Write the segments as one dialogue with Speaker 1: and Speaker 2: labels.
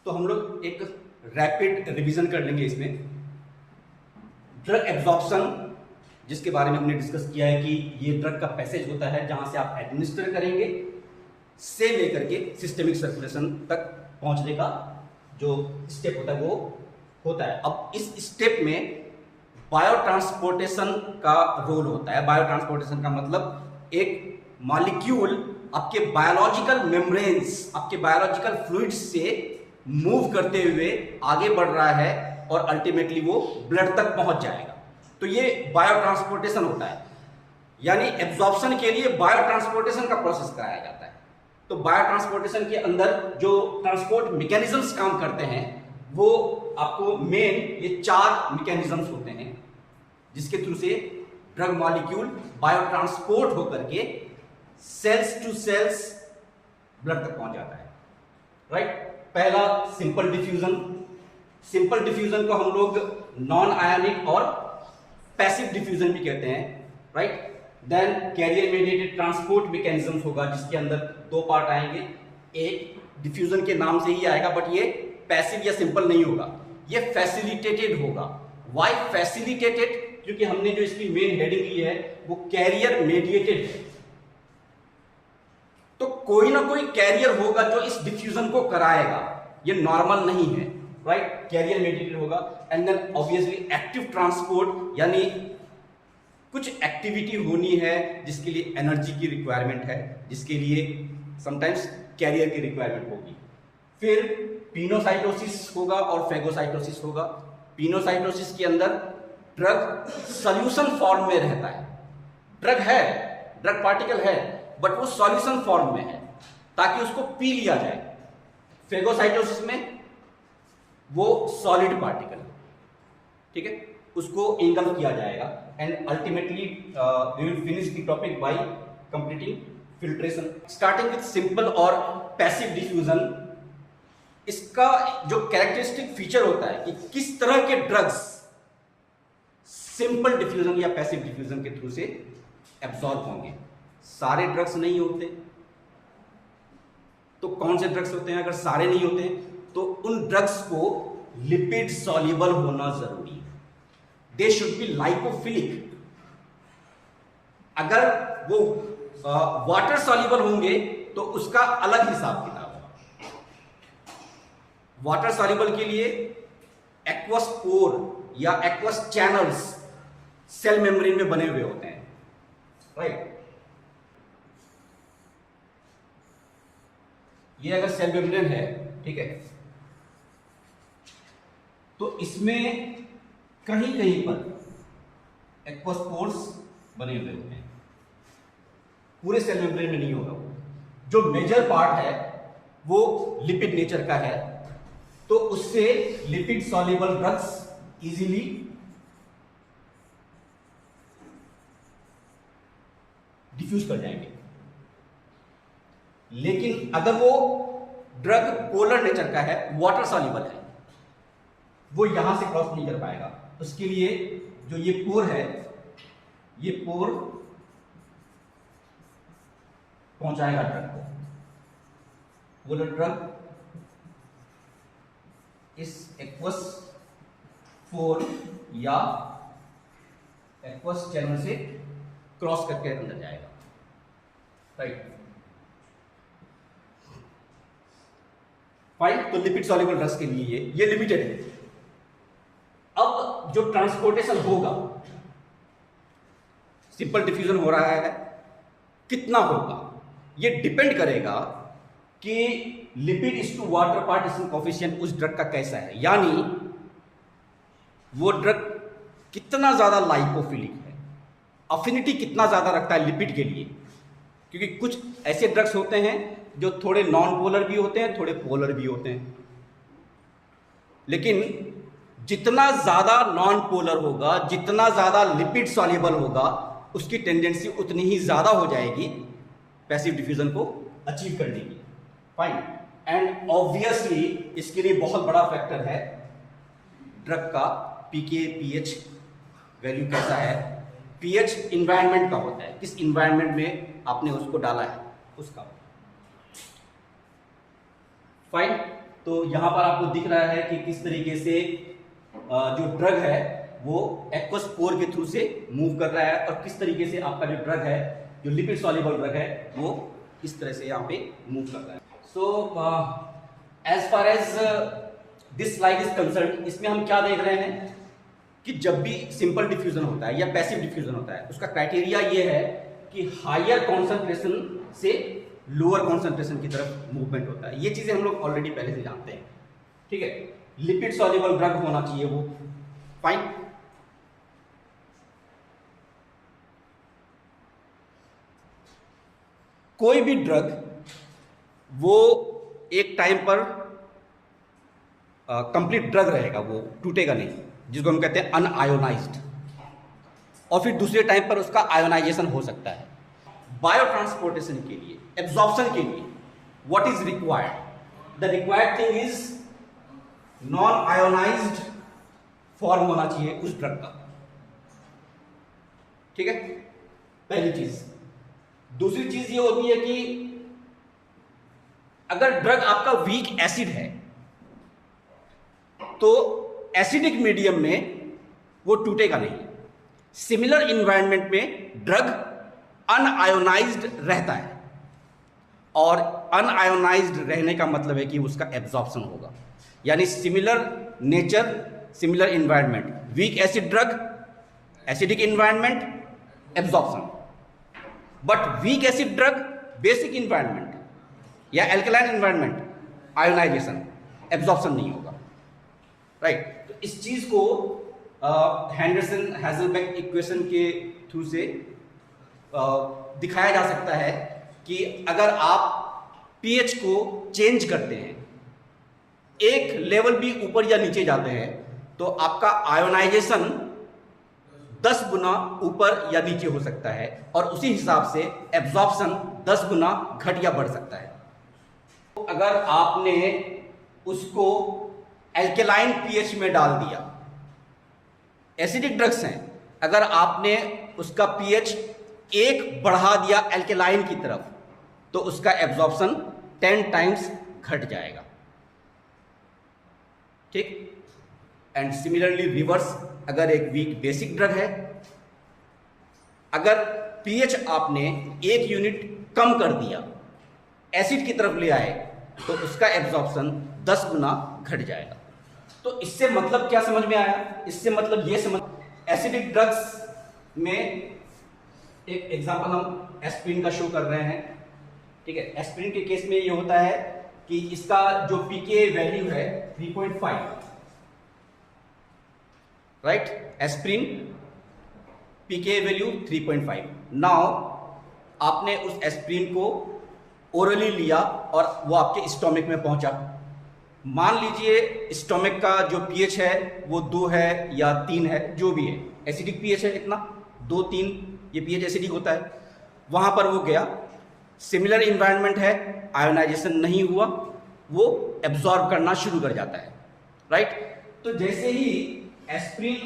Speaker 1: तो हम लोग एक रैपिड रिवीजन कर लेंगे इसमें। ड्रग एब्जॉर्प्शन, जिसके बारे में हमने डिस्कस किया है कि ये ड्रग का पैसेज होता है जहां से आप एडमिनिस्टर करेंगे से लेकर के सिस्टेमिक सर्कुलेशन तक पहुंचने का जो स्टेप होता है वो होता है। अब इस स्टेप में बायोट्रांसपोर्टेशन का रोल होता है। बायोट्रांसपोर्टेशन का मतलब एक मॉलिक्यूल आपके बायोलॉजिकल मेम्ब्रेन्स, आपके बायोलॉजिकल फ्लूइड्स से मूव करते हुए आगे बढ़ रहा है और अल्टीमेटली वो ब्लड तक पहुंच जाएगा। तो ये बायोट्रांसपोर्टेशन होता है, यानी एब्जॉर्प्शन के लिए बायोट्रांसपोर्टेशन का प्रोसेस कराया जाता है। तो बायोट्रांसपोर्टेशन के अंदर जो ट्रांसपोर्ट मैकेनिज्म्स काम करते हैं वो आपको मेन ये 4 मैकेनिज्म्स होते हैं जिसके थ्रू से ड्रग मॉलिक्यूल बायोट्रांसपोर्ट होकर के सेल्स टू सेल्स ब्लड तक पहुंच जाता है। राइट? पहला सिंपल डिफ्यूजन। सिंपल डिफ्यूजन को हम लोग नॉन आयनिक और पैसिव डिफ्यूजन भी कहते हैं। Right? Then carrier mediated transport mechanism होगा जिसके अंदर 2 पार्ट आएंगे। एक डिफ्यूजन के नाम से ही आएगा बट ये पैसिव या सिंपल नहीं होगा, ये फैसिलिटेटेड होगा। Why facilitated? क्योंकि हमने जो इसकी मेन हेडिंग ली है वो कैरियर मेडिएटेड है। तो कोई ना कोई कैरियर होगा जो इस डिफ्यूजन को कराएगा, ये नॉर्मल नहीं है। राइट? कैरियर मेडिएटेड होगा। And then obviously active transport, यानी कुछ एक्टिविटी होनी है जिसके लिए एनर्जी की रिक्वायरमेंट है, जिसके लिए समटाइम्स कैरियर की रिक्वायरमेंट होगी। फिर पिनोसाइटोसिस होगा और फेगोसाइटोसिस होगा। पिनोसाइटोसिस के अंदर ड्रग सॉल्यूशन फॉर्म में रहता है। ड्रग है, ड्रग पार्टिकल है, बट वो सॉल्यूशन फॉर्म में है ताकि उसको पी लिया जाए। फेगोसाइटोसिस में वो सॉलिड पार्टिकल, ठीक है, उसको इंगल्फ किया जाएगा। And ultimately we will finish the topic by completing filtration. Starting with simple और पैसिव डिफ्यूजन, इसका जो कैरेक्टरिस्टिक फीचर होता है कि किस तरह के ड्रग्स सिंपल डिफ्यूजन या पैसिव डिफ्यूजन के थ्रू से एब्जॉर्ब होंगे। सारे ड्रग्स नहीं होते, तो कौन से ड्रग्स होते हैं? अगर सारे नहीं होते तो उन ड्रग्स को लिपिड सॉल्युबल होना जरूरी है। They should be lipophilic. अगर वो वाटर सॉल्युबल होंगे तो उसका अलग हिसाब किताब है। वाटर सॉल्युबल के लिए एक्वस पोर या एक्वस चैनल्स सेल मेम्ब्रेन में बने हुए होते हैं। राइट? ये अगर सेल मेम्ब्रेन है, ठीक है, तो इसमें कहीं कहीं पर एक्वस पोर्स बने हुए होते हैं, पूरे सेल मेम्ब्रेन में नहीं होगा। जो मेजर पार्ट है वो लिपिड नेचर का है, तो उससे lipid soluble drugs easily diffuse कर जाएंगे। लेकिन अगर वो ड्रग पोलर नेचर का है, वाटर सॉल्युबल है, वो यहां से क्रॉस नहीं कर पाएगा। उसके लिए जो ये पोर है, ये पोर पहुंचाएगा ड्रग को। वो ड्रग इस एक्वस पोर या एक्वस चैनल से क्रॉस करके अंदर जाएगा। राइट? फाइन। तो लिपिड सॉल्युबल ड्रग्स के लिए ये लिमिटेड है। अब जो ट्रांसपोर्टेशन होगा, सिंपल डिफ्यूजन हो रहा है, कितना होगा ये डिपेंड करेगा कि lipid is to water partition coefficient उस ड्रग का कैसा है, यानी वो ड्रग कितना ज्यादा लाइकोफिलिक है, अफिनिटी कितना ज्यादा रखता है लिपिड के लिए। क्योंकि कुछ ऐसे ड्रग्स होते हैं जो थोड़े नॉन पोलर भी होते हैं, थोड़े पोलर भी होते हैं। लेकिन जितना ज्यादा नॉन पोलर होगा, जितना ज्यादा लिपिड सॉल्युबल होगा, उसकी टेंडेंसी उतनी ही ज्यादा हो जाएगी पैसिव डिफ्यूजन को अचीव करने की। फाइन। एंड ऑब्वियसली इसके लिए बहुत बड़ा फैक्टर है ड्रग का पीके पीएच वैल्यू कैसा है। पीएच इन्वायरमेंट का होता है, किस इन्वायरमेंट में आपने उसको डाला है उसका। फाइन। तो यहाँ पर आपको दिख रहा है कि किस तरीके से जो ड्रग है वो एक्वस पोर के थ्रू से मूव कर रहा है, और किस तरीके से आपका जो ड्रग है, जो लिपिड सॉल्युबल ड्रग है, वो इस तरह से यहाँ पे मूव कर रहा है। So as far as this slide is concern, इसमें हम क्या देख रहे हैं कि जब भी सिंपल डिफ्यूजन होता है या पैसिव डिफ्यूजन होता है, उसका क्राइटेरिया ये है कि हायर कॉन्सेंट्रेशन से लोअर कॉन्सेंट्रेशन की तरफ मूवमेंट होता है। ये चीजें हम लोग ऑलरेडी पहले से जानते हैं, ठीक है। लिपिड सॉल्युबल ड्रग होना चाहिए वो, फाइन। कोई भी ड्रग वो एक टाइम पर कंप्लीट ड्रग रहेगा, वो टूटेगा नहीं, जिसको हम कहते हैं अनआयोनाइज्ड, और फिर दूसरे टाइम पर उसका आयोनाइजेशन हो सकता है। बायो ट्रांसपोर्टेशन के लिए, एब्जॉर्प्शन के लिए what is required? The required thing is non ionised form होना चाहिए उस ड्रग का, ठीक है, पहली चीज। दूसरी चीज ये होती है कि अगर ड्रग आपका वीक एसिड है तो एसिडिक मीडियम में वो टूटेगा नहीं। सिमिलर इन्वायरमेंट में ड्रग अनआयोनाइज्ड रहता है, और अनआयोनाइज्ड रहने का मतलब है कि उसका एब्जॉर्प्शन होगा, यानी similar nature, similar environment, weak acid drug, acidic environment, absorption. But weak acid drug, basic environment या एल्कलाइन इन्वायरमेंट, आयोनाइजेशन, एब्जॉर्प्शन नहीं होगा, राइट। तो इस चीज को हेंडरसन हेजलबैक इक्वेशन के थ्रू से दिखाया जा सकता है कि अगर आप पीएच को चेंज करते हैं, एक लेवल भी ऊपर या नीचे जाते हैं, तो आपका आयोनाइजेशन 10 गुना ऊपर या नीचे हो सकता है, और उसी हिसाब से एब्जॉर्प्शन 10 गुना घट या बढ़ सकता है। तो अगर आपने उसको एल्केलाइन पीएच में डाल दिया, एसिडिक ड्रग्स हैं, अगर आपने उसका पीएच 1 बढ़ा दिया एल्केलाइन की तरफ, तो उसका एब्जॉर्प्शन 10 टाइम्स घट जाएगा, ठीक। एंड सिमिलरली रिवर्स, अगर एक वीक बेसिक ड्रग है, अगर पीएच आपने 1 यूनिट कम कर दिया, एसिड की तरफ ले आए, तो उसका एब्जॉर्प्शन 10 गुना घट जाएगा। तो इससे मतलब क्या समझ में आया? इससे मतलब ये समझ, एसिडिक ड्रग्स में एक एग्जांपल हम एस्प्रिन का शो कर रहे हैं, ठीक है। एस्प्रिन के केस में ये होता है कि इसका जो पीके वैल्यू है 3.5, राइट। एस्प्रिन पीके वैल्यू 3.5। नाउ आपने उस एस्प्रिन को ओरली लिया और वो आपके स्टोमक में पहुंचा। मान लीजिए स्टोमक का जो पीएच है वो 2 है या 3 है, जो भी है, एसिडिक पीएच है इतना, 2-3 ये पीएच एसिडिक होता है। वहां पर वो गया, सिमिलर इन्वायरमेंट है, आयोनाइजेशन नहीं हुआ, वो एब्जॉर्ब करना शुरू कर जाता है, राइट। तो जैसे ही एस्प्रिन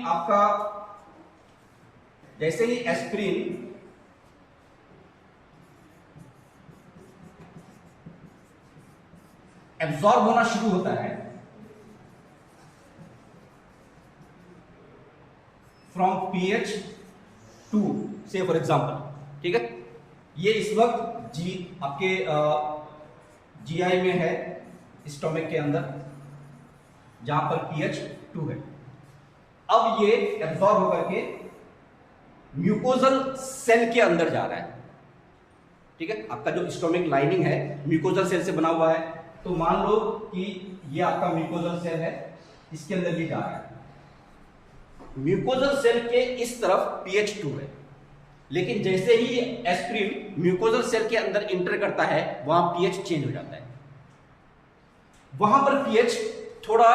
Speaker 1: एब्जॉर्ब होना शुरू होता है फ्रॉम पीएच 2 से फॉर एग्जांपल, ठीक है। ये इस वक्त आपके जीआई में है, स्टोमक के अंदर, जहां पर पीएच 2 है। अब ये एब्जॉर्ब होकर के म्यूकोजल सेल के अंदर जा रहा है, ठीक है। आपका जो स्टोमक लाइनिंग है म्यूकोजल सेल से बना हुआ है, तो मान लो कि ये आपका म्यूकोजल सेल है, इसके अंदर भी जा रहा है। म्यूकोजल सेल के इस तरफ पीएच 2 है, लेकिन जैसे ही एस्प्रिन म्यूकोजल सेल के अंदर इंटर करता है, वहां पीएच चेंज हो जाता है। वहां पर पीएच थोड़ा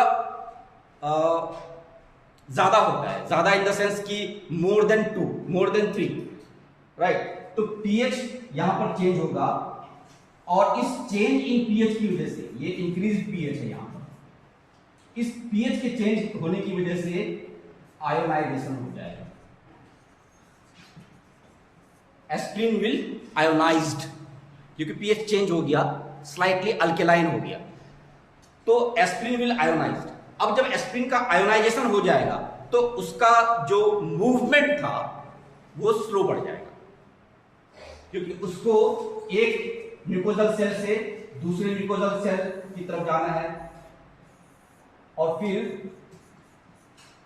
Speaker 1: ज्यादा होता है, ज्यादा इन द सेंस कि more than 2, more than 3, right. तो पीएच यहां पर चेंज होगा, और इस चेंज इन पीएच की वजह से, ये इंक्रीज पीएच है यहां पर, इस पीएच के चेंज होने की वजह से आयोनाइजेशन हो जाएगा। एस्प्रिन विल आयोनाइज्ड, क्योंकि पीएच चेंज हो गया, स्लाइटली अल्केलाइन हो गया। तो तो एस्प्रिन विल आयोनाइज। अब जब एस्प्रिन का आयोनाइजेशन हो जाएगा तो उसका जो मूवमेंट था वो स्लो पड़ जाएगा, क्योंकि उसको एक म्यूकोजल सेल से दूसरे म्यूकोजल सेल की तरफ जाना है और फिर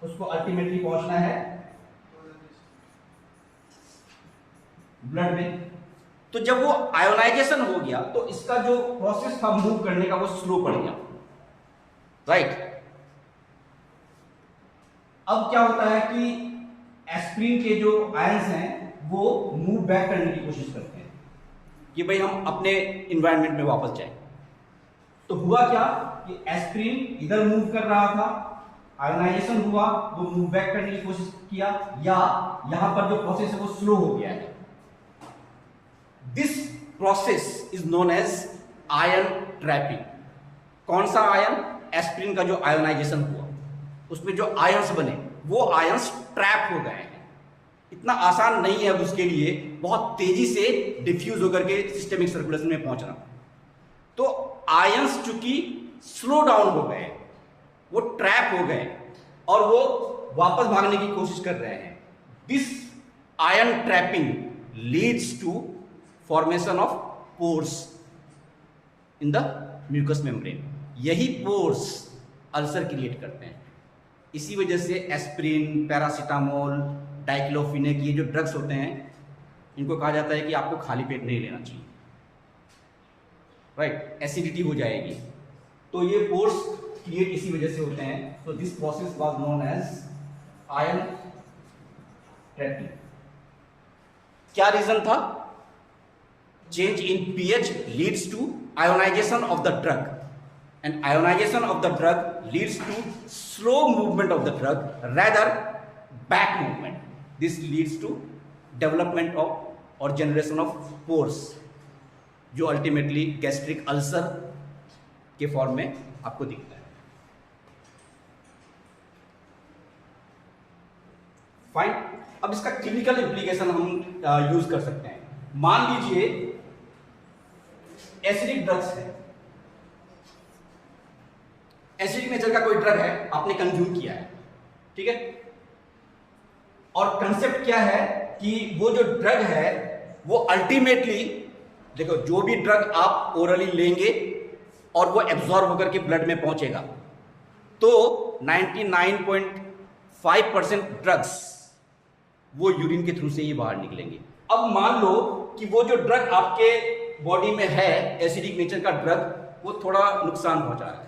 Speaker 1: उसको अल्टीमेटली पहुंचना है ब्लड में। तो जब वो आयोनाइजेशन हो गया तो इसका जो प्रोसेस था मूव करने का वो स्लो पड़ गया, राइट। अब क्या होता है कि एस्प्रिन के जो आयंस हैं वो मूव बैक करने की कोशिश करते हैं कि भाई हम अपने इन्वायरमेंट में वापस जाएं। तो हुआ क्या कि एस्प्रिन इधर मूव कर रहा था, आयोनाइजेशन हुआ, वो मूव बैक करने की कोशिश किया, या यहां पर जो प्रोसेस है वो स्लो हो गया है। This process is known as ion trapping. कौन सा आयन? एस्प्रिन का जो आयोनाइजेशन हुआ उसमें जो आयंस बने वो आयंस ट्रैप हो गए हैं। इतना आसान नहीं है अब उसके लिए बहुत तेजी से डिफ्यूज होकर के सिस्टेमिक सर्कुलेशन में पहुंचना। तो आयंस चूंकि स्लो डाउन हो गए, वो ट्रैप हो गए और वो वापस भागने की कोशिश कर रहे हैं। This ion trapping leads to formation of pores in the mucus membrane. यही पोर्स अल्सर क्रिएट करते हैं। इसी वजह से एस्प्रिन, पैरासीटामोल, डाइक्लोफिनेक, ये जो ड्रग्स होते हैं इनको कहा जाता है कि आपको खाली पेट नहीं लेना चाहिए, राइट। एसिडिटी हो जाएगी। तो ये पोर्स क्रिएट इसी वजह से होते हैं। तो this process was known as ion trapping. क्या रीजन था? Change in pH leads to ionization of the drug, and ionization of the drug leads to slow movement of the drug rather back movement. This leads to development of or generation of pores जो ultimately gastric ulcer के form में आपको दिखता है। Fine. अब इसका clinical implication हम use कर सकते हैं। मान लीजिए एसिडिक ड्रग्स है, एसिडिक नेचर का कोई ड्रग है, आपने कंज्यूम किया है, ठीक है। और कंसेप्ट क्या है कि वो जो ड्रग है वो अल्टीमेटली, देखो, जो भी ड्रग आप ओरली लेंगे और वो एब्जॉर्ब होकर के ब्लड में पहुंचेगा तो 99.5% ड्रग्स वो यूरिन के थ्रू से ही बाहर निकलेंगे। अब मान लो कि वो जो ड्रग आपके बॉडी में है, एसिडिक नेचर का ड्रग, वो थोड़ा नुकसान पहुंचा रहा है,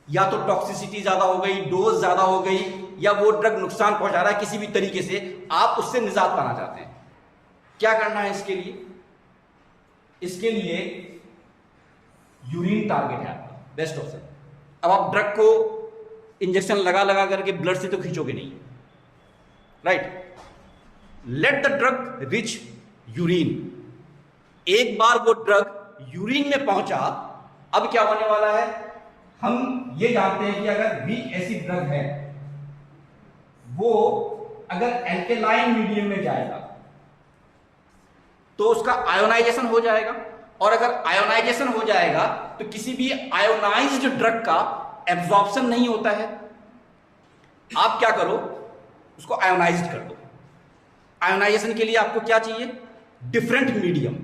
Speaker 1: या तो टॉक्सिसिटी ज्यादा हो गई, डोज ज्यादा हो गई, या वो ड्रग नुकसान पहुंचा रहा है किसी भी तरीके से, आप उससे निजात पाना चाहते हैं। क्या करना है इसके लिए? इसके लिए यूरिन टारगेट है आपका बेस्ट ऑप्शन। अब आप ड्रग को इंजेक्शन लगा लगा करके ब्लड से तो खींचोगे नहीं, right. Let the drug rich urine. एक बार वो ड्रग यूरिन में पहुंचा, अब क्या होने वाला है? हम ये जानते हैं कि अगर वीक एसिड ड्रग है वो अगर एल्केलाइन मीडियम में जाएगा तो उसका आयोनाइजेशन हो जाएगा, और अगर आयोनाइजेशन हो जाएगा तो किसी भी आयोनाइज्ड ड्रग का एब्जॉर्प्शन नहीं होता है। आप क्या करो, उसको आयोनाइज्ड कर दो। आयोनाइजेशन के लिए आपको क्या चाहिए? Different medium.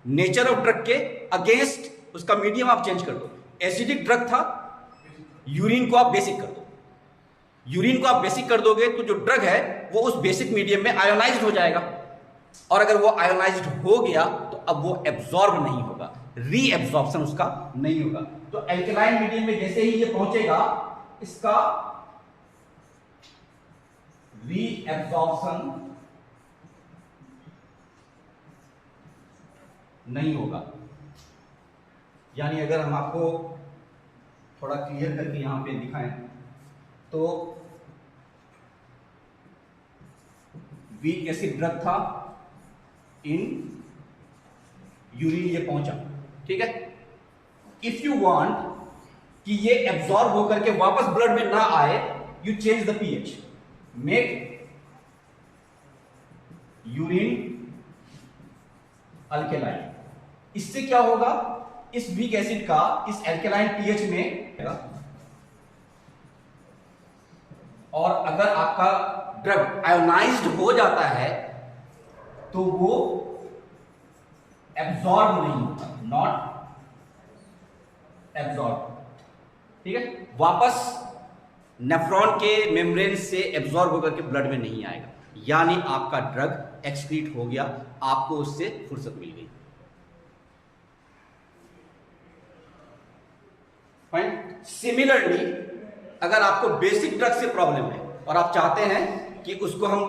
Speaker 1: Nature of drug के अगेंस्ट उसका मीडियम आप चेंज कर दो। एसिडिक ड्रग था, यूरिन को आप बेसिक कर दो। यूरिन को आप बेसिक कर दोगे तो जो ड्रग है वो उस बेसिक मीडियम में आयोनाइज्ड हो जाएगा, और अगर वो आयोनाइज्ड हो गया तो अब वो एब्जॉर्ब नहीं होगा, रीएब्जॉर्प्शन उसका नहीं होगा। तो एल्कलाइन मीडियम में जैसे ही ये पहुंचेगा इसका रीएब्जॉर्प्शन नहीं होगा। यानी अगर हम आपको थोड़ा क्लियर करके यहां पे दिखाएं तो वीक एसिड ड्रग था, इन यूरिन ये पहुंचा, ठीक है। इफ यू वांट कि ये एब्जॉर्ब होकर के वापस ब्लड में ना आए, you change the pH, make urine alkaline. इससे क्या होगा? इस वीक एसिड का इस एल्केलाइन पीएच में, और अगर आपका ड्रग आयोनाइज्ड हो जाता है तो वो एब्जॉर्ब नहीं होता, नॉट एब्जॉर्ब, ठीक है, वापस नेफ्रॉन के मेम्ब्रेन से एब्जॉर्ब होकर के ब्लड में नहीं आएगा, यानी आपका ड्रग एक्सक्रीट हो गया, आपको उससे फुर्सत मिल गई। फाइन। सिमिलरली अगर आपको बेसिक ड्रग से प्रॉब्लम है और आप चाहते हैं कि उसको हम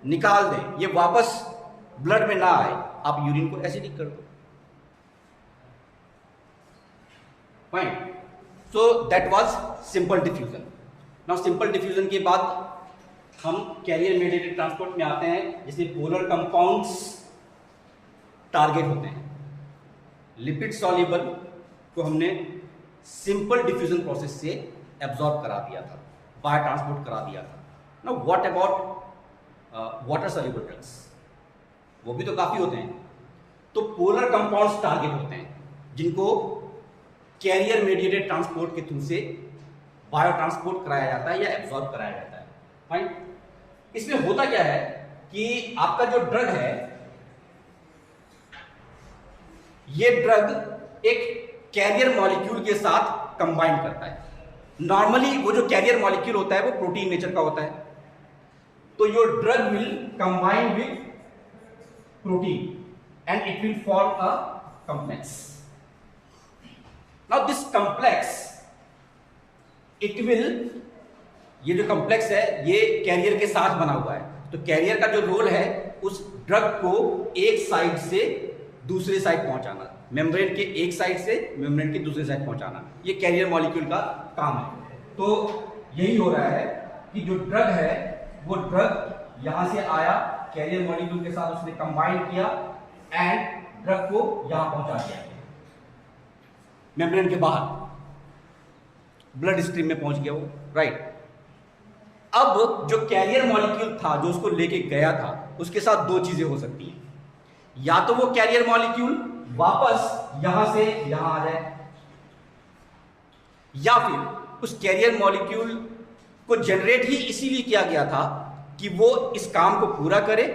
Speaker 1: निकाल दें, ये वापस ब्लड में ना आए, आप यूरिन को एसिडिक कर दो। Fine. So that was simple diffusion. Now simple diffusion के बाद हम कैरियर मीडिएटेड ट्रांसपोर्ट में आते हैं, जिसमें पोलर कंपाउंड्स टारगेट होते हैं। लिपिड सॉल्युबल को हमने सिंपल डिफ्यूजन प्रोसेस से एब्जॉर्ब करा दिया था, बाहर ट्रांसपोर्ट करा दिया था। Now what about water soluble drugs, वो भी तो काफी होते हैं। तो पोलर कंपाउंड्स टारगेट होते हैं जिनको कैरियर मीडिएटेड ट्रांसपोर्ट के थ्रू से बायो ट्रांसपोर्ट कराया जाता है या एब्जॉर्ब कराया जाता है। फाइन। इसमें होता क्या है कि आपका जो ड्रग है, ये ड्रग एक कैरियर मॉलिक्यूल के साथ कंबाइन करता है। नॉर्मली वो जो कैरियर मॉलिक्यूल होता है वो प्रोटीन नेचर का होता है, तो your drug will combine with protein and it will form a complex. Now this complex, it will, ये जो कॉम्प्लेक्स है ये कैरियर के साथ बना हुआ है, तो कैरियर का जो रोल है उस ड्रग को एक साइड से दूसरे साइड पहुंचाना, मेम्ब्रेन के एक साइड से मेम्ब्रेन के दूसरे साइड पहुंचाना, ये कैरियर मॉलिक्यूल का काम है। तो यही हो रहा है कि जो ड्रग है वो ड्रग यहां से आया, कैरियर मॉलिक्यूल के साथ उसने कंबाइन किया एंड ड्रग को यहां पहुंचा दिया, मेम्ब्रेन के बाहर ब्लड स्ट्रीम में पहुंच गया वो, राइट। अब जो कैरियर मॉलिक्यूल था जो उसको लेके गया था, उसके साथ दो चीजें हो सकती हैं, या तो वो कैरियर मॉलिक्यूल वापस यहां से यहां आ जाए, या फिर उस कैरियर मॉलिक्यूल को जनरेट ही इसीलिए किया गया था कि वो इस काम को पूरा करे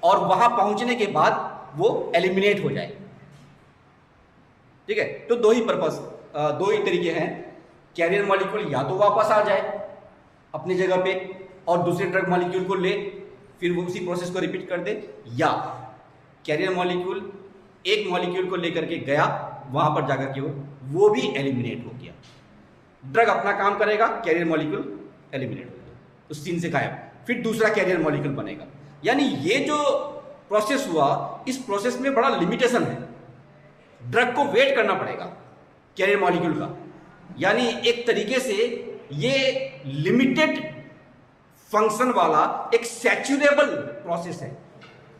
Speaker 1: और वहां पहुंचने के बाद वो एलिमिनेट हो जाए, ठीक है। तो दो ही पर्पस, दो ही तरीके हैं, कैरियर मॉलिक्यूल या तो वापस आ जाए अपनी जगह पे और दूसरे ड्रग मॉलिक्यूल को ले फिर वो उसी प्रोसेस को रिपीट कर दे, या कैरियर मॉलिक्यूल एक मॉलिक्यूल को लेकर के गया वहां पर जाकर के वो भी एलिमिनेट हो गया, ड्रग अपना काम करेगा, कैरियर मॉलिक्यूल एलिमिनेट हो गया, उस सीन से गायब, फिर दूसरा कैरियर मॉलिक्यूल बनेगा। यानी ये जो प्रोसेस हुआ, इस प्रोसेस में बड़ा लिमिटेशन है, ड्रग को वेट करना पड़ेगा कैरियर मॉलिक्यूल का, यानी एक तरीके से ये लिमिटेड फंक्शन वाला एक सैचुरेबल प्रोसेस है,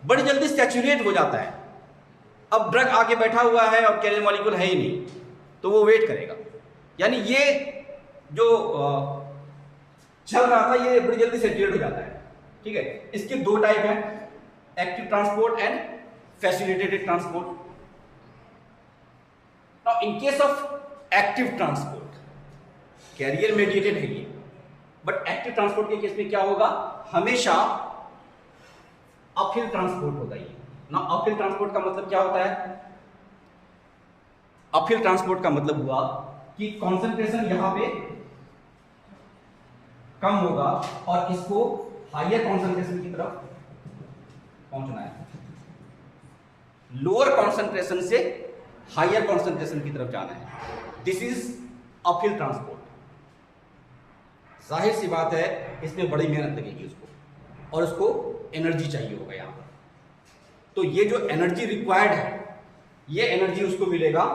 Speaker 1: बड़ी जल्दी सैचुरेट हो जाता है। अब ड्रग आके बैठा हुआ है और कैरियर मॉलिक्यूल है ही नहीं, तो वो वेट करेगा, यानी ये जो चल रहा था ये बड़ी जल्दी सैचुरेट हो जाता है, ठीक है। इसके दो टाइप हैं, active transport and facilitated transport. Now in case of active transport, carrier mediated है ये, बट एक्टिव ट्रांसपोर्ट के केस में क्या होगा, हमेशा अपहिल ट्रांसपोर्ट होगा ये। ना अपहिल ट्रांसपोर्ट का मतलब क्या होता है, अपहिल ट्रांसपोर्ट का मतलब हुआ कि कॉन्सेंट्रेशन यहां पे कम होगा और इसको हायर कॉन्सेंट्रेशन की तरफ पहुंचना है, लोअर कॉन्सेंट्रेशन से हायर कॉन्सेंट्रेशन की तरफ जाना है, दिस इज अपहिल ट्रांसपोर्ट। जाहिर सी बात है इसमें बड़ी मेहनत लगेगी उसको, और उसको एनर्जी चाहिए होगा यहां पर, तो ये जो एनर्जी रिक्वायर्ड है ये एनर्जी उसको मिलेगा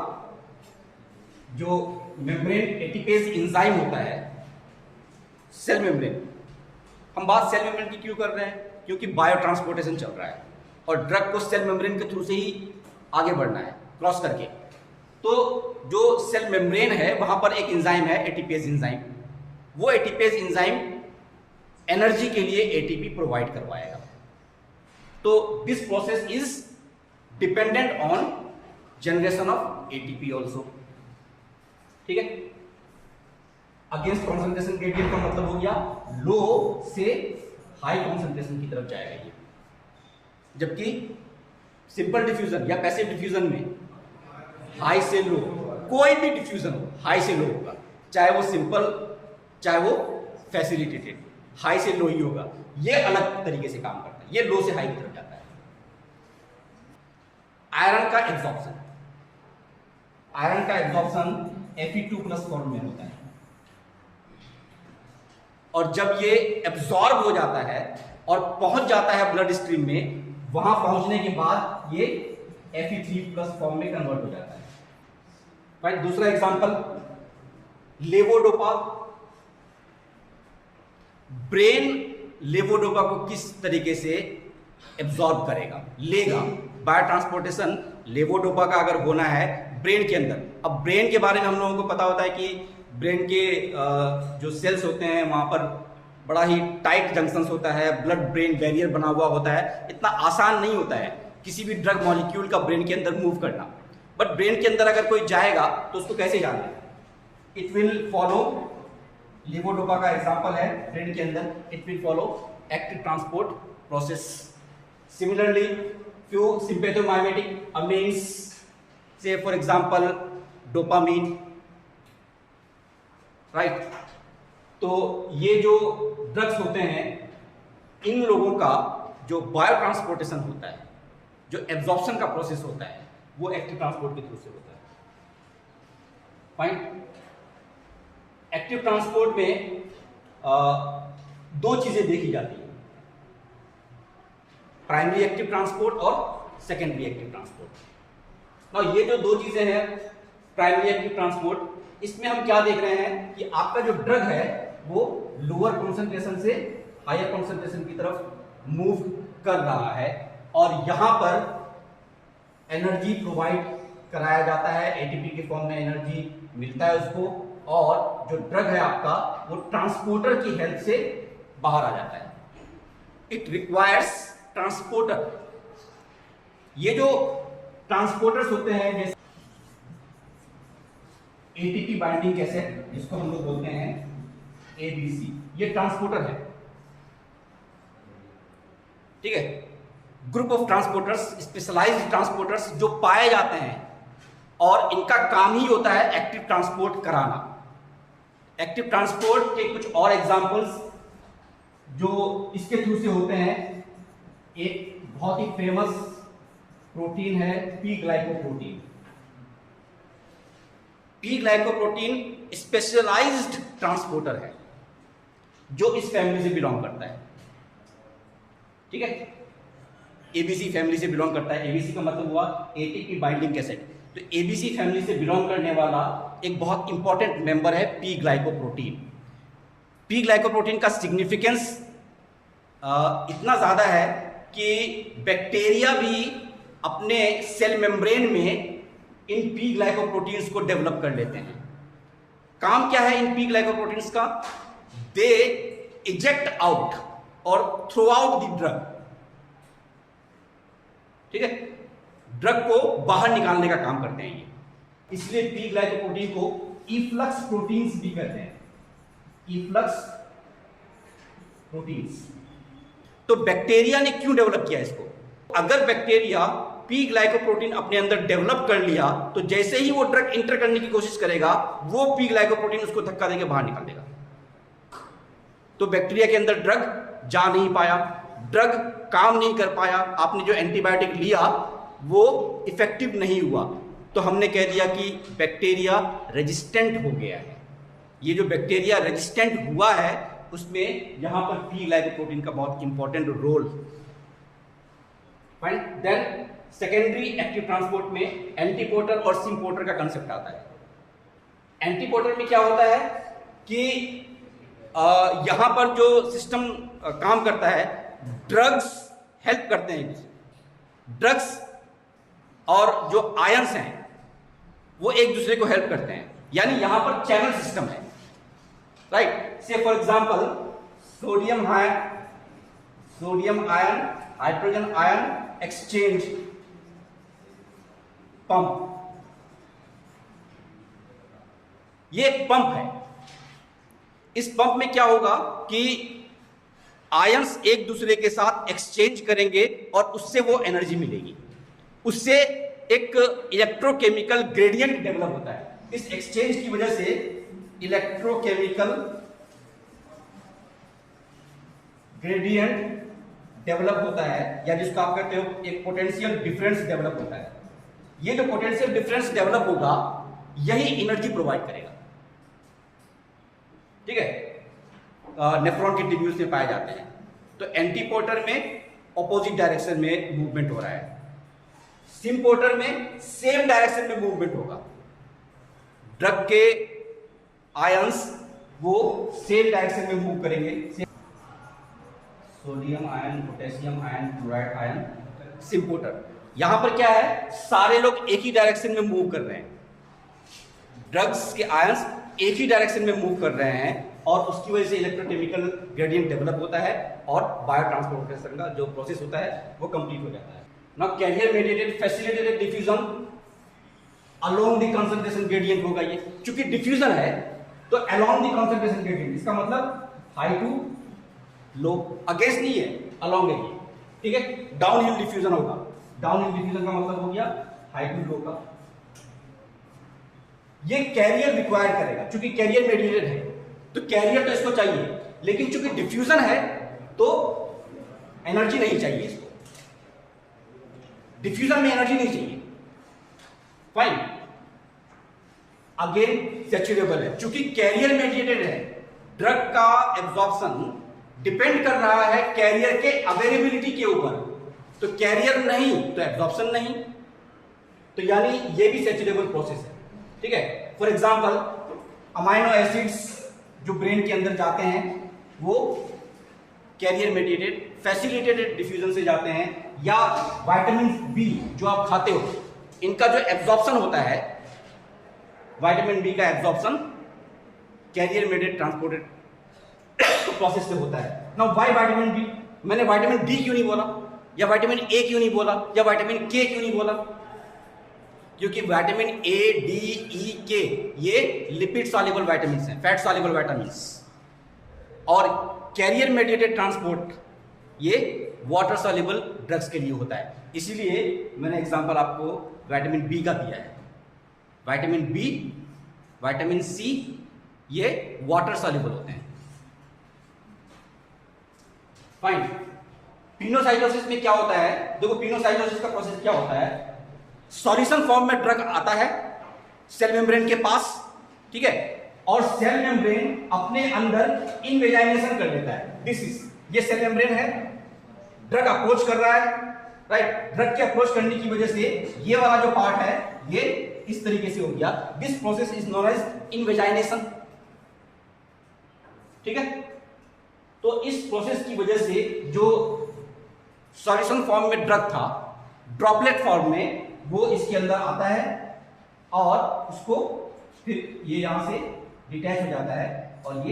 Speaker 1: जो मेम्ब्रेन एटीपेज एंजाइम होता है, सेल मेम्ब्रेन। हम बात सेल मेम्ब्रेन की क्यों कर रहे हैं, क्योंकि बायो ट्रांसपोर्टेशन चल रहा है और ड्रग को सेल मेम्ब्रेन के थ्रू से ही आगे बढ़ना है, क्रॉस करके। तो जो सेल मेम्ब्रेन है वहां पर एक एंजाइम है एटीपेज एंजाइम, वो एटीपेज एंजाइम एनर्जी के लिए एटीपी प्रोवाइड करवाएगा। तो this process is dependent on generation of ATP also. ठीक है, अगेंस्ट कॉन्सेंट्रेशन ग्रेडियंट का मतलब हो गया लो से हाई कॉन्सेंट्रेशन की तरफ जाएगा ये, जबकि सिंपल डिफ्यूजन या पैसिव डिफ्यूजन में हाई से लो, कोई भी डिफ्यूजन हो हाई से लो होगा, चाहे वो सिंपल चाहे वो फैसिलिटेटेड, हाई से लो ही होगा। ये अलग तरीके से काम करता है, ये लो से हाई की तरफ जाता है। आयरन का एब्जॉर्प्शन, आयरन का एब्जॉर्प्शन Fe2+ फॉर्म में होता है, और जब ये एब्जॉर्ब हो जाता है और पहुंच जाता है ब्लड स्ट्रीम में, वहां पहुंचने के बाद ये Fe3+ फॉर्म में कन्वर्ट हो जाता है। राइट, दूसरा एग्जांपल लेवोडोपा। ब्रेन लेवोडोपा को किस तरीके से एब्जॉर्ब करेगा, लेगा। बायोट्रांसपोर्टेशन लेवोडोपा का अगर होना है ब्रेन के अंदर, अब ब्रेन के बारे में हम लोगों को पता होता है कि ब्रेन के जो सेल्स होते हैं वहां पर बड़ा ही टाइट जंक्शंस होता है, ब्लड ब्रेन बैरियर बना हुआ होता है, इतना आसान नहीं होता है किसी भी ड्रग मॉलिक्यूल का ब्रेन के अंदर मूव करना। बट ब्रेन के अंदर अगर कोई जाएगा तो उसको कैसे जाना है, इट विल फॉलो, लेवोडोपा का एग्जांपल है ब्रेन के अंदर, it will follow active transport process. Similarly few sympathomimetic amines, say for example dopamine, right. तो ये जो ड्रग्स होते हैं, इन लोगों का जो बायो ट्रांसपोर्टेशन होता है, जो एब्जॉर्प्शन का प्रोसेस होता है, वो एक्टिव ट्रांसपोर्ट के थ्रू से होता है। फाइन। एक्टिव ट्रांसपोर्ट में दो चीजें देखी जाती है, प्राइमरी एक्टिव ट्रांसपोर्ट और सेकेंडरी एक्टिव ट्रांसपोर्ट। ना ये जो दो चीजें हैं, प्राइमरी एक्टिव ट्रांसपोर्ट, इसमें हम क्या देख रहे हैं कि आपका जो ड्रग है वो लोअर कॉन्सेंट्रेशन से हायर कॉन्सेंट्रेशन की तरफ मूव कर रहा है, और यहां पर एनर्जी प्रोवाइड कराया जाता है, एटीपी के फॉर्म में एनर्जी मिलता है उसको, और जो ड्रग है आपका वो ट्रांसपोर्टर की हेल्प से बाहर आ जाता है। It requires transporter. ये जो ट्रांसपोर्टर्स होते हैं, जैसे एटीपी बाइंडिंग कैसेट जिसको हम लोग बोलते हैं एबीसी, ये ट्रांसपोर्टर है। ठीक है, group of transporters, specialised transporters जो पाए जाते हैं, और इनका काम ही होता है एक्टिव ट्रांसपोर्ट कराना। एक्टिव ट्रांसपोर्ट के कुछ और एग्जांपल्स जो इसके थ्रू से होते हैं, एक बहुत ही फेमस प्रोटीन है P glycoprotein. P glycoprotein specialised transporter है जो इस फैमिली से बिलोंग करता है। ठीक है, एबीसी फैमिली से बिलोंग करता है। एबीसी का मतलब हुआ एटीपी बाइंडिंग कैसेट। तो एबीसी फैमिली से बिलोंग करने वाला एक बहुत इंपॉर्टेंट मेंबर है पी ग्लाइकोप्रोटीन। पी ग्लाइकोप्रोटीन का सिग्निफिकेंस इतना ज्यादा है कि बैक्टीरिया भी अपने सेल मेम्ब्रेन में इन पी ग्लाइकोप्रोटीन्स को डेवलप कर लेते हैं। काम क्या है इन पी ग्लाइकोप्रोटीन्स का? दे इजेक्ट आउट और थ्रो आउट द ड्रग। ठीक है, ड्रग को बाहर निकालने का काम करते हैं ये, इसलिए पी ग्लाइकोप्रोटीन को इफ्लक्स प्रोटीन्स भी कहते हैं, इफ्लक्स प्रोटीन्स। तो बैक्टीरिया ने क्यों डेवलप किया इसको? अगर बैक्टीरिया पी ग्लाइकोप्रोटीन अपने अंदर डेवलप कर लिया तो जैसे ही वो ड्रग इंटर करने की कोशिश करेगा, वो पी ग्लाइकोप्रोटीन उसको धक्का देके बाहर निकाल देगा। तो बैक्टीरिया के अंदर ड्रग जा नहीं पाया, ड्रग काम नहीं कर पाया, आपने जो एंटीबायोटिक लिया वो इफेक्टिव नहीं हुआ, तो हमने कह दिया कि बैक्टीरिया रेजिस्टेंट हो गया है। ये जो बैक्टीरिया रेजिस्टेंट हुआ है उसमें यहां पर पी ग्लाइकोप्रोटीन का बहुत important role. Fine. Then secondary active transport में एंटीपोर्टर और सिम्पोर्टर का कंसेप्ट आता है। एंटीपोर्टर में क्या होता है कि यहां पर जो सिस्टम काम करता है, ड्रग्स हेल्प करते हैं, ड्रग्स और जो आयंस हैं वो एक दूसरे को हेल्प करते हैं, यानी यहां पर चैनल सिस्टम है। राइट, से for example sodium ion hydrogen ion exchange pump, ये एक पंप है। इस पंप में क्या होगा कि आयंस एक दूसरे के साथ एक्सचेंज करेंगे और उससे वो एनर्जी मिलेगी, उससे एक इलेक्ट्रोकेमिकल ग्रेडियंट डेवलप होता है। इस एक्सचेंज की वजह से इलेक्ट्रोकेमिकल ग्रेडियंट डेवलप होता है, या जिसको आप कहते हो एक पोटेंशियल डिफरेंस डेवलप होता है। ये जो पोटेंशियल डिफरेंस डेवलप होगा यही एनर्जी प्रोवाइड करेगा। ठीक है, नेफ्रॉन के टिब्यूल्स में पाए जाते हैं। तो एंटीपोर्टर में ऑपोजिट डायरेक्शन में मूवमेंट हो रहा है, सिम्पोर्टर में सेम डायरेक्शन में मूवमेंट होगा। ड्रग के आयंस वो सेम डायरेक्शन में मूव करेंगे। Sodium ion, potassium ion, chloride ion, symporter. यहां पर क्या है, सारे लोग एक ही डायरेक्शन में मूव कर रहे हैं। ड्रग्स के आयंस एक ही डायरेक्शन में मूव कर रहे हैं और उसकी वजह से इलेक्ट्रोकेमिकल ग्रेडियंट डेवलप होता है और बायोट्रांसपोर्टेशन का जो प्रोसेस होता है वो कंप्लीट हो जाता है। Now carrier mediated facilitated diffusion along the concentration gradient होगा। ये चूंकि डिफ्यूजन है तो अलोंग द कंसंट्रेशन ग्रेडियंट, इसका मतलब हाई टू लो, अगेंस्ट नहीं है, अलोंग है ये। ठीक है, डाउन हिल डिफ्यूजन होगा। डाउन हिल डिफ्यूजन का मतलब हो गया हाई टू लो का। ये कैरियर रिक्वायर करेगा, चूंकि कैरियर मेडिएटेड है तो कैरियर तो इसको चाहिए, लेकिन चूंकि डिफ्यूजन है तो एनर्जी नहीं चाहिए इसको, डिफ्यूजन में एनर्जी नहीं चाहिए। फाइन, अगेन सैचुरेबल है, चूंकि कैरियर मेडिएटेड है। ड्रग का एब्जॉर्प्शन डिपेंड कर रहा है कैरियर के अवेलेबिलिटी के ऊपर, तो कैरियर नहीं तो एब्जॉर्प्शन नहीं, तो यानी ये भी सैचुरेबल प्रोसेस है। ठीक है, फॉर एग्जांपल अमाइनो एसिड्स जो ब्रेन के अंदर जाते हैं वो कैरियर मेडिएटेड फैसिलिटेटेड डिफ्यूजन से जाते हैं, या विटामिन बी जो आप खाते हो इनका जो एब्जॉर्प्शन होता है, विटामिन बी का absorption carrier mediated transported process से होता है। Now why vitamin B? मैंने विटामिन डी क्यों नहीं बोला, या विटामिन ए क्यों नहीं बोला, या विटामिन के क्यों नहीं बोला? क्योंकि विटामिन ए, डी, ई, के ये लिपिड सॉल्युबल विटामिन्स हैं, फैट सॉल्युबल विटामिन्स, और कैरियर मेडिएटेड ट्रांसपोर्ट ये वाटर सॉल्युबल ड्रग्स के लिए होता है। इसीलिए मैंने एग्जांपल आपको विटामिन बी का दिया है। विटामिन बी, विटामिन सी ये वाटर सॉल्युबल होते हैं। फाइन, पिनोसाइटोसिस में क्या होता है? देखो पिनोसाइटोसिस का प्रोसेस क्या होता है, सॉल्यूशन फॉर्म में ड्रग आता है सेल मेम्ब्रेन के पास, ठीक है, और सेल मेम्ब्रेन अपने अंदर इनवेजाइनेशन कर लेता है। दिस इज, ये सेल मेम्ब्रेन है, ड्रग अप्रोच कर रहा है, राइट। ड्रग के अप्रोच करने की वजह से ये वाला जो पार्ट है ये इस तरीके से हो गया। This process is known as invagination. ठीक है, तो इस प्रोसेस की वजह से जो सॉल्यूशन फॉर्म में ड्रग था ड्रॉपलेट फॉर्म में वो इसके अंदर आता है और उसको फिर ये यहां से डिटैच हो जाता है, और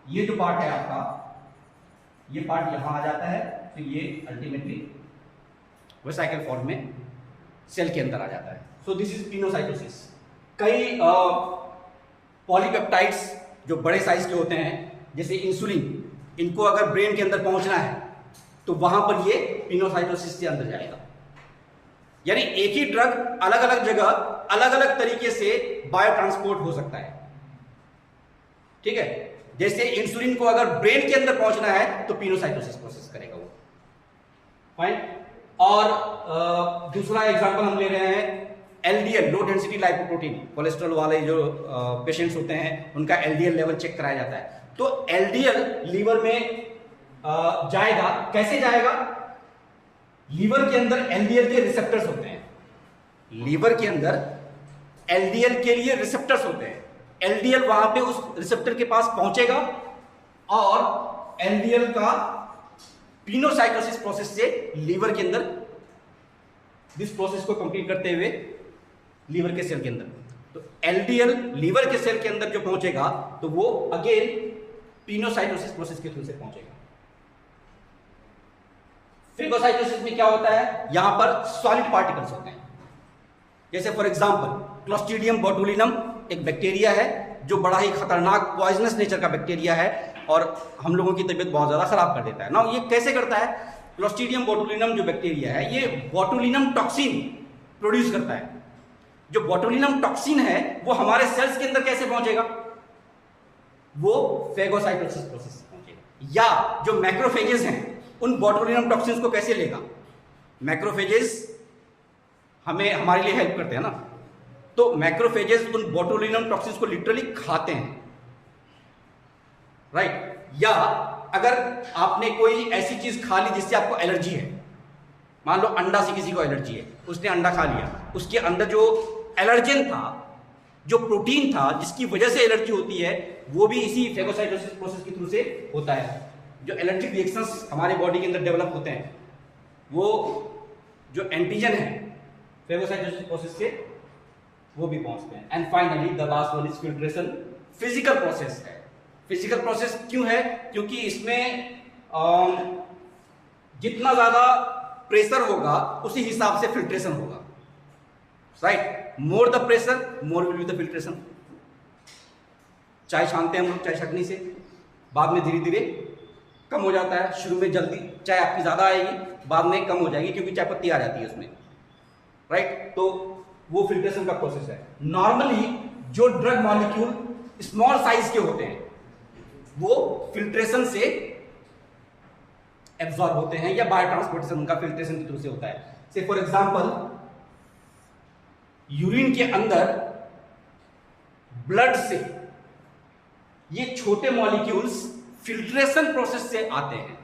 Speaker 1: ये जो पार्ट है आपका, ये पार्ट यहां आ जाता है, फिर ये अल्टीमेटली वेसिकल फॉर्म में सेल के अंदर आ जाता है। So this is pinocytosis. कई पॉलीपेप्टाइड्स जो बड़े साइज के होते हैं जैसे इंसुलिन, इनको अगर ब्रेन के अंदर पहुंचना है तो वहां पर ये पिनोसाइटोसिस से अंदर जाएगा। यानी एक ही ड्रग अलग अलग जगह अलग अलग तरीके से बायो ट्रांसपोर्ट हो सकता है। ठीक है, जैसे इंसुलिन को अगर ब्रेन के अंदर पहुंचना है तो पिनोसाइटोसिस प्रोसेस करेगा वो। फाइन, और दूसरा एग्जांपल हम ले रहे हैं LDL, low density lipoprotein. Cholesterol वाले जो पेशेंट्स होते हैं उनका एलडीएल लेवल चेक कराया जाता है। तो एलडीएल लीवर में जाएगा, कैसे जाएगा? लीवर के अंदर एलडीएल के रिसेप्टर्स होते हैं, लीवर के अंदर एलडीएल के लिए रिसेप्टर्स होते हैं। एलडीएल वहां पे उस रिसेप्टर के पास पहुंचेगा और एलडीएल का पिनोसाइटोसिस प्रोसेस से लीवर के अंदर दिस प्रोसेस को कंप्लीट करते हुए लीवर के सेल के अंदर, तो एलडीएल लीवर के सेल के अंदर जो पहुंचेगा तो वो अगेन पिनोसाइटोसिस प्रोसेस के थ्रू से पहुंचेगा। फेगोसाइटोसिस में क्या होता है? यहां पर सॉलिड पार्टिकल्स होते हैं, जैसे फॉर एग्जांपल क्लोस्ट्रीडियम बोटुलिनम एक बैक्टीरिया है जो बड़ा ही खतरनाक पॉइजनस नेचर का बैक्टीरिया है और हम लोगों की तबीयत बहुत ज़्यादा खराब कर देता है ना। ये कैसे करता है? क्लोस्ट्रीडियम बोटुलिनम जो बैक्टीरिया है ये बोटुलिनम टॉक्सिन प्रोड्यूस करता है। जो बोटुलिनम टॉक्सिन है वो हमारे सेल्स के अंदर कैसे पहुंचेगा? वो फेगोसाइटोसिस प्रोसेस से पहुंचेगा। या जो मैक्रोफेजेस हैं उन बोटुलिनम टॉक्सिन्स को कैसे लेगा? मैक्रोफेजेस हमें हमारे लिए हेल्प करते हैं ना, तो मैक्रोफेजेस उन बोटुलिनम टॉक्सिन्स को लिटरली खाते हैं, राइट। या अगर आपने कोई ऐसी चीज खा ली जिससे आपको एलर्जी है, मान लो अंडा से किसी को एलर्जी है, उसने अंडा खा लिया, उसके अंदर जो एलर्जेन था, जो प्रोटीन था जिसकी वजह से एलर्जी होती है, वो भी इसी फेगोसाइटोसिस प्रोसेस के थ्रू से होता है। जो एलर्जिक रिएक्शंस हमारे बॉडी के अंदर डेवलप होते हैं वो जो एंटीजन है फेगोसाइटोसिस प्रोसेस से वो भी पहुंचते हैं। And finally the last one is filtration, physical process है। फिजिकल प्रोसेस क्यों है? क्योंकि इसमें जितना ज्यादा प्रेशर होगा उसी हिसाब से फिल्ट्रेशन होगा, right. More the pressure more will be the filtration. चाय छानते हैं हम लोग चाय छकनी से, बाद में धीरे धीरे कम हो जाता है। शुरू में जल्दी चाय आपकी ज्यादा आएगी, बाद में कम हो जाएगी क्योंकि चाय पत्ती आ जाती है उसमें, राइट। तो वो फिल्ट्रेशन का प्रोसेस है। नॉर्मली जो ड्रग मॉलिक्यूल स्मॉल साइज के होते हैं वो फिल्ट्रेशन से एब्जॉर्ब होते हैं या बायो ट्रांसपोर्टेशन उनका फिल्ट्रेशन के थ्रू से होता है। से फॉर एग्जांपल यूरिन के अंदर ब्लड से ये छोटे मॉलिक्यूल्स फिल्ट्रेशन प्रोसेस से आते हैं।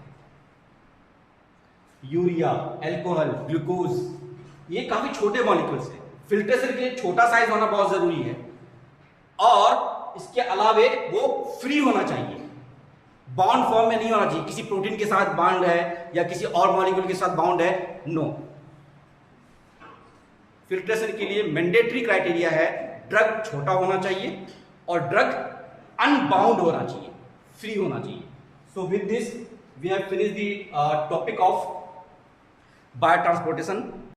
Speaker 1: यूरिया, अल्कोहल, ग्लूकोज, ये काफी छोटे मॉलिक्यूल्स हैं। फिल्ट्रेशन के लिए छोटा साइज होना बहुत जरूरी है और इसके अलावे वो फ्री होना चाहिए, बॉन्ड फॉर्म में नहीं होना चाहिए। किसी प्रोटीन के साथ बॉन्ड है या किसी और मॉलिक्यूल के साथ बॉन्ड है, नो। फिल्ट्रेशन के लिए मैंडेटरी क्राइटेरिया है ड्रग छोटा होना चाहिए और ड्रग अनबाउंड होना चाहिए, फ्री होना चाहिए। So with this we have finished the topic of bio transportation.